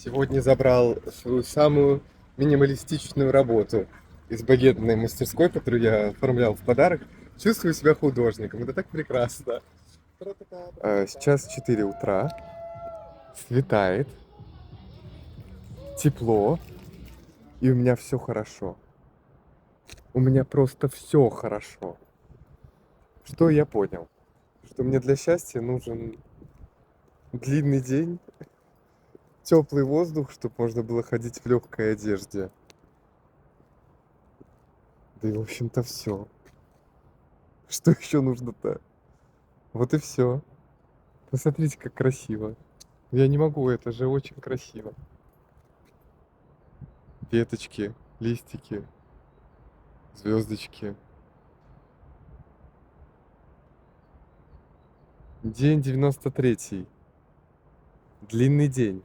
Сегодня забрал свою самую минималистичную работу из багетной мастерской, которую я оформлял в подарок. Чувствую себя художником. Это так прекрасно. Сейчас 4 утра, светает, тепло, и у меня все хорошо. У меня просто все хорошо. Что я понял? Что мне для счастья нужен длинный день, теплый воздух, чтобы можно было ходить в легкой одежде. Да и, в общем-то, все. Что еще нужно-то? Вот и все. Посмотрите, как красиво. Я не могу, это же очень красиво. Веточки, листики, звездочки. День 93-й. Длинный день.